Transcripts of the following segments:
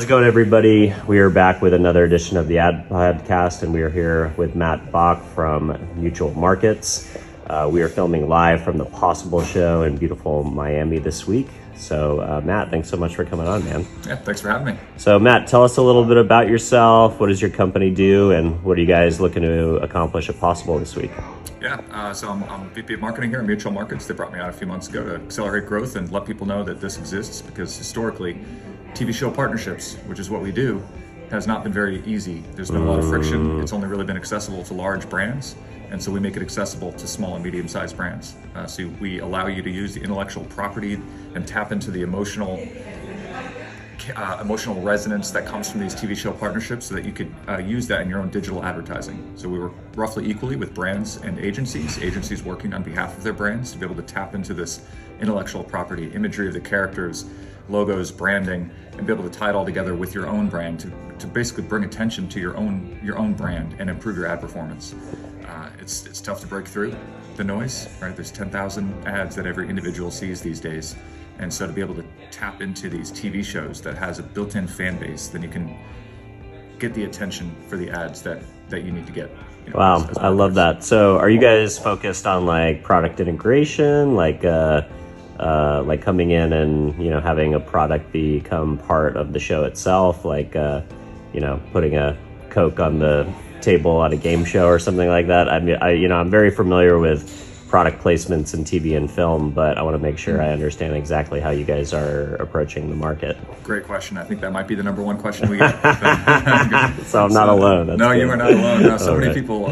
How's it going, everybody? We are back with another edition of the Ad Podcast, and we are here with Matt Bach from MutualMarkets. We are filming live from the Possible Show in beautiful Miami this week. So, Matt, thanks so much for coming on, man. Yeah, thanks for having me. So, Matt, tell us a little bit about yourself. What does your company do, and what are you guys looking to accomplish at Possible this week? Yeah, so I'm VP of Marketing here at MutualMarkets. They brought me out a few months ago to accelerate growth and let people know that this exists, because historically, TV show partnerships, which is what we do, has not been very easy. There's been a lot of friction. It's only really been accessible to large brands, and so we make it accessible to small and medium-sized brands. So we allow you to use the intellectual property and tap into the emotional resonance that comes from these TV show partnerships, so that you could use that in your own digital advertising. So we work roughly equally with brands and agencies working on behalf of their brands to be able to tap into this intellectual property, imagery of the characters, logos, branding, and be able to tie it all together with your own brand to basically bring attention to your own brand and improve your ad performance. It's tough to break through the noise, right? There's 10,000 ads that every individual sees these days. And so to be able to tap into these TV shows that has a built-in fan base, then you can get the attention for the ads that you need to get. Wow, I love that. So are you guys focused on like product integration, like coming in and, having a product become part of the show itself, like, putting a Coke on the table at a game show or something like that? I mean, I'm very familiar with product placements in TV and film, but I want to make sure I understand exactly how you guys are approaching the market. Great question. I think that might be the number one question we get. So I'm not alone. That's no, good. You are not alone. No, so many people,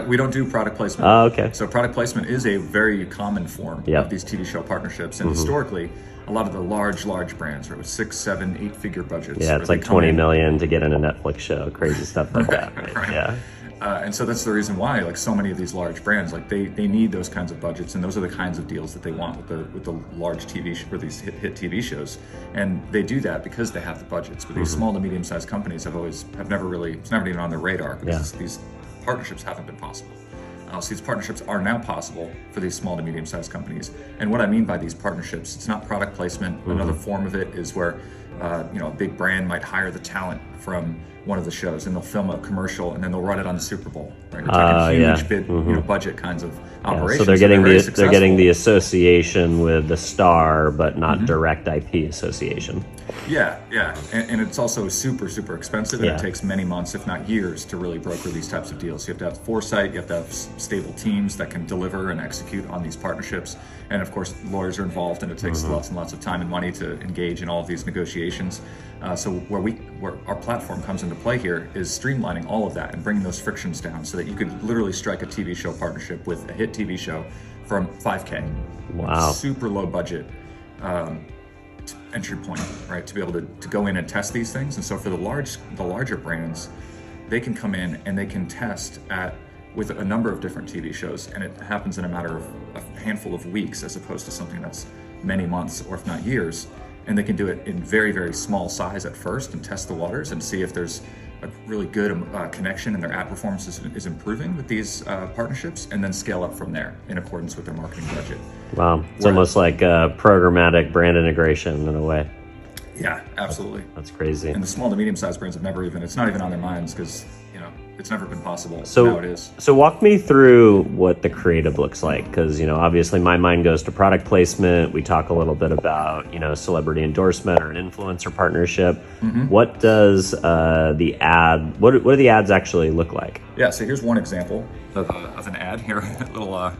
we don't do product placement. Oh, okay. So product placement is a very common form of these TV show partnerships. And historically, a lot of the large brands, right, with 6, 7, 8-figure budgets. Yeah, it's like 20 million to get in a Netflix show, crazy stuff like that. Right? Yeah. And so that's the reason why, like, so many of these large brands, like they need those kinds of budgets, and those are the kinds of deals that they want with the large TV or these hit TV shows, and they do that because they have the budgets. But these small to medium sized companies have never even on their radar, because these partnerships haven't been possible. So these partnerships are now possible for these small to medium sized companies. And what I mean by these partnerships, it's not product placement. Another form of it is where a big brand might hire the talent from one of the shows, and they'll film a commercial, and then they'll run it on the Super Bowl. Right? It's like a huge bid, budget kinds of operations. So they're getting the association with the star, but not direct IP association. Yeah, and it's also super expensive, and it takes many months, if not years, to really broker these types of deals. You have to have foresight, you have to have stable teams that can deliver and execute on these partnerships, and of course, lawyers are involved, and it takes lots and lots of time and money to engage in all of these negotiations. So where our platform comes into play here is streamlining all of that and bringing those frictions down, so that you could literally strike a TV show partnership with a hit TV show from $5K. Wow. Super low budget entry point, right, to be able to go in and test these things. And so for the larger brands, they can come in and they can test with a number of different TV shows, and it happens in a matter of a handful of weeks, as opposed to something that's many months or if not years. And they can do it in very, very small size at first and test the waters and see if there's a really good connection and their ad performance is improving with these partnerships, and then scale up from there in accordance with their marketing budget. Wow. It's almost like programmatic brand integration in a way. Yeah, absolutely. That's crazy. And the small to medium-sized brands it's not even on their minds, because it's never been possible. So now it is. So walk me through what the creative looks like, because obviously my mind goes to product placement. We talk a little bit about celebrity endorsement or an influencer partnership. What does what do the ads actually look like? Yeah, so here's one example of an ad here. A little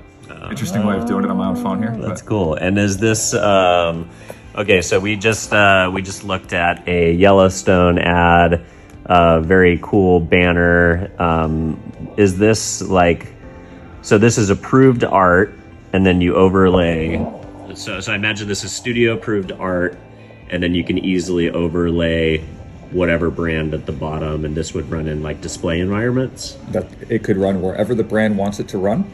interesting way of doing it on my own phone here. That's cool. And is this okay? So we just looked at a Yellowstone ad. Very cool banner. Is this so this is approved art, and then you overlay. So I imagine this is studio approved art, and then you can easily overlay whatever brand at the bottom, and this would run in like display environments. That it could run wherever the brand wants it to run.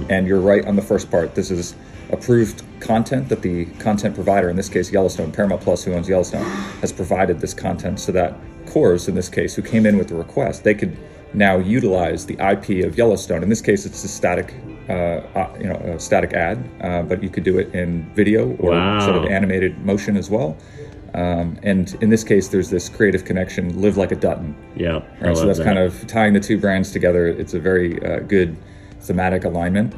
And you're right on the first part. This is approved content that the content provider, in this case Yellowstone, Paramount Plus, who owns Yellowstone, has provided this content, so that Coors, in this case, who came in with the request, they could now utilize the IP of Yellowstone. In this case, it's a static ad, but you could do it in video or sort of animated motion as well. And in this case, there's this creative connection, live like a Dutton. Yeah. Right, so that's kind of tying the two brands together. It's a very good thematic alignment.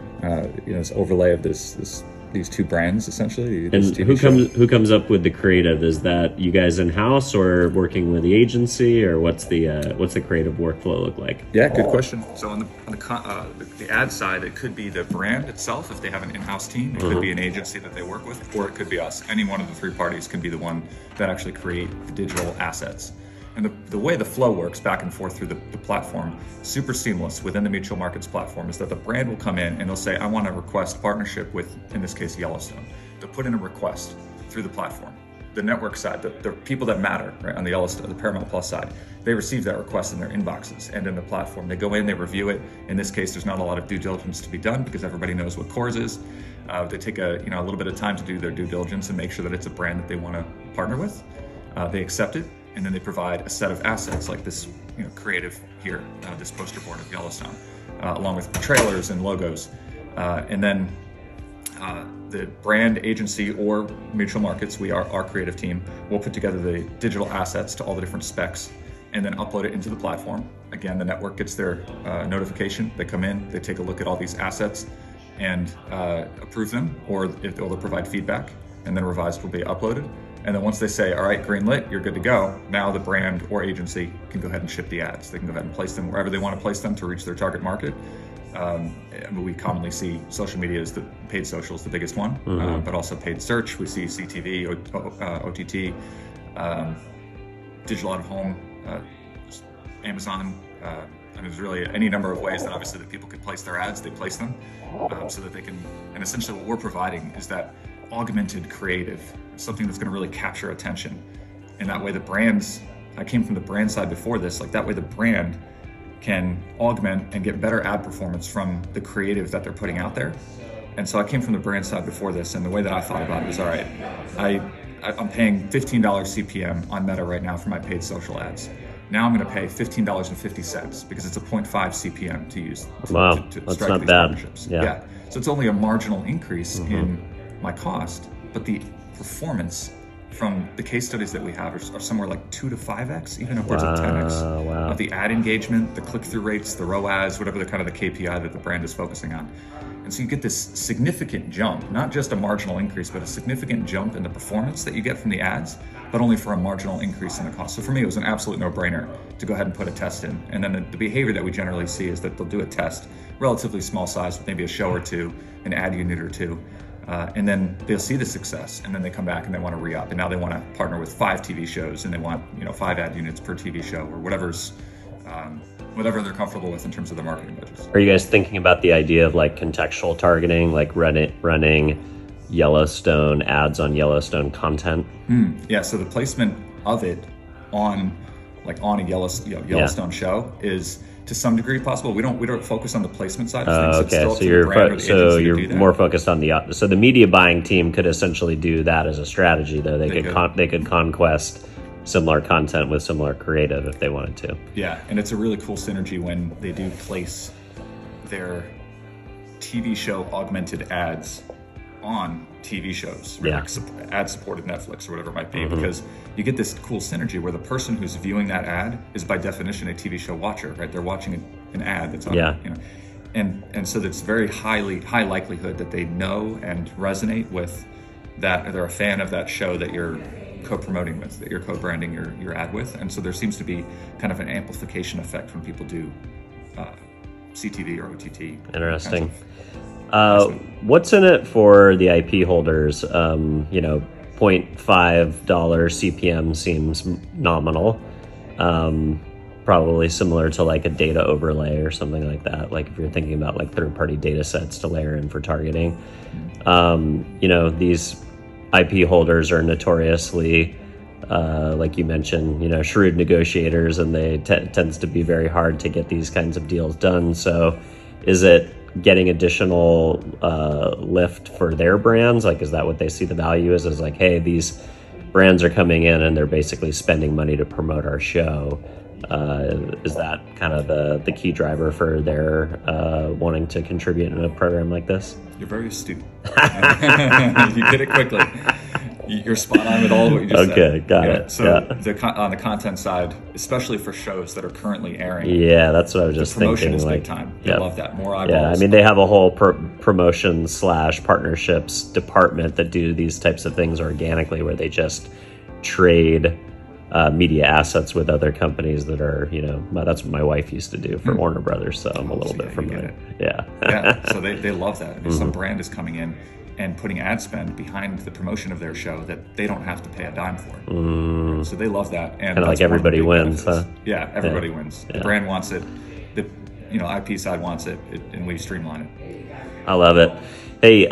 This overlay of these two brands essentially. And who comes up with the creative? Is that you guys in house or working with the agency, or what's the creative workflow look like? Yeah, good question. So on the ad side, it could be the brand itself if they have an in-house team. It could be an agency that they work with, or it could be us. Any one of the three parties can be the one that actually create the digital assets. And the way the flow works back and forth through the platform, super seamless within the MutualMarkets platform, is that the brand will come in and they'll say, I want to request partnership with, in this case, Yellowstone. They'll put in a request through the platform. The network side, the people that matter, right, on the Yellowstone, the Paramount Plus side, they receive that request in their inboxes and in the platform. They go in, they review it. In this case, there's not a lot of due diligence to be done because everybody knows what Coors is. They take a little bit of time to do their due diligence and make sure that it's a brand that they want to partner with. They accept it. And then they provide a set of assets like this, creative here, this poster board of Yellowstone, along with trailers and logos. And then the brand agency or MutualMarkets, our creative team, will put together the digital assets to all the different specs and then upload it into the platform. Again, the network gets their notification. They come in, they take a look at all these assets and approve them, or they'll provide feedback, and then revised will be uploaded. And then once they say, all right, green lit, you're good to go, now the brand or agency can go ahead and ship the ads. They can go ahead and place them wherever they want to place them to reach their target market. We commonly see social media as the paid social is the biggest one, but also paid search. We see CTV, OTT, digital out of home, Amazon. And there's really any number of ways that obviously that people could place their ads, they place them so that they can, and essentially what we're providing is that augmented creative, something that's going to really capture attention. And that way I came from the brand side before this, like that way the brand can augment and get better ad performance from the creative that they're putting out there. And so I came from the brand side before this, and the way that I thought about it was, all right, I'm paying $15 CPM on Meta right now for my paid social ads. Now I'm going to pay $15.50 because it's a 0.5 CPM to use to strike that's not these bad. partnerships. Yeah. So it's only a marginal increase in my cost, but the performance from the case studies that we have are somewhere like 2 to 5x, even upwards of 10x of the ad engagement, the click-through rates, the ROAS, whatever the kind of the KPI that the brand is focusing on. And so you get this significant jump, not just a marginal increase, but a significant jump in the performance that you get from the ads, but only for a marginal increase in the cost. So for me, it was an absolute no-brainer to go ahead and put a test in. And then the behavior that we generally see is that they'll do a test, relatively small size, with maybe a show or two, an ad unit or two, and then they'll see the success, and then they come back and they want to re-up, and now they want to partner with 5 TV shows, and they want 5 ad units per TV show, or whatever they're comfortable with in terms of their marketing budgets. Are you guys thinking about the idea of like contextual targeting, like running Yellowstone ads on Yellowstone content? Yeah, so the placement of it on a Yellowstone show is to some degree possible. We don't focus on the placement side of things. Okay, so you're more focused on so the media buying team could essentially do that as a strategy, though. They could conquest similar content with similar creative if they wanted to. Yeah, and it's a really cool synergy when they do place their TV show augmented ads on TV shows, like ad-supported Netflix or whatever it might be, because you get this cool synergy where the person who's viewing that ad is by definition a TV show watcher, right? They're watching an ad that's on, and so it's very high likelihood that they know and resonate with that, or they're a fan of that show that you're co-promoting with, that you're co-branding your ad with. And so there seems to be kind of an amplification effect when people do CTV or OTT. Interesting. What's in it for the IP holders? $0.5 CPM seems nominal. Probably similar to like a data overlay or something like that. Like if you're thinking about like third-party data sets to layer in for targeting. These IP holders are notoriously, like you mentioned, shrewd negotiators, and they tends to be very hard to get these kinds of deals done. So is it getting additional lift for their brands? Like, is that what they see the value is like, hey, these brands are coming in and they're basically spending money to promote our show? Is that kind of the key driver for their wanting to contribute in a program like this? You're very astute. You did it quickly. You're spot on with all of what you just said. Okay, got it. So on the content side, especially for shows that are currently airing, yeah, that's what I was just promotion thinking. is Like, big time. They love that. More eyeballs. yeah, I mean, they have a whole promotion / partnerships department that do these types of things organically, where they just trade media assets with other companies that are, that's what my wife used to do for Warner Brothers, so I'm a little bit familiar. Yeah. So they love that. I mean, some brand is coming in and putting ad spend behind the promotion of their show that they don't have to pay a dime for. So they love that. And Kind of like everybody wins, benefits. huh? Yeah, everybody wins. The brand wants it. The IP side wants it, and we streamline it. I love it. Hey,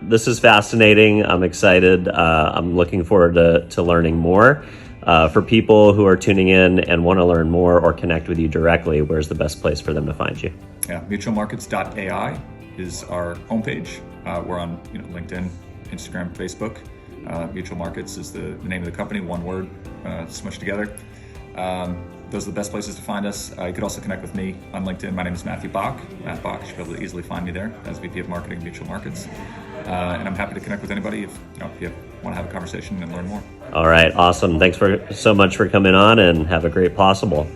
this is fascinating. I'm excited. I'm looking forward to learning more. For people who are tuning in and want to learn more or connect with you directly, where's the best place for them to find you? Yeah, MutualMarkets.ai is our homepage. We're on LinkedIn, Instagram, Facebook. Mutual Markets is the name of the company, one word, smushed together. Those are the best places to find us. You could also connect with me on LinkedIn. My name is Matthew Bach. Matt Bach. You should be able to easily find me there as VP of Marketing, Mutual Markets. And I'm happy to connect with anybody if you want to have a conversation and learn more. All right, awesome. Thanks so much for coming on, and have a great possible.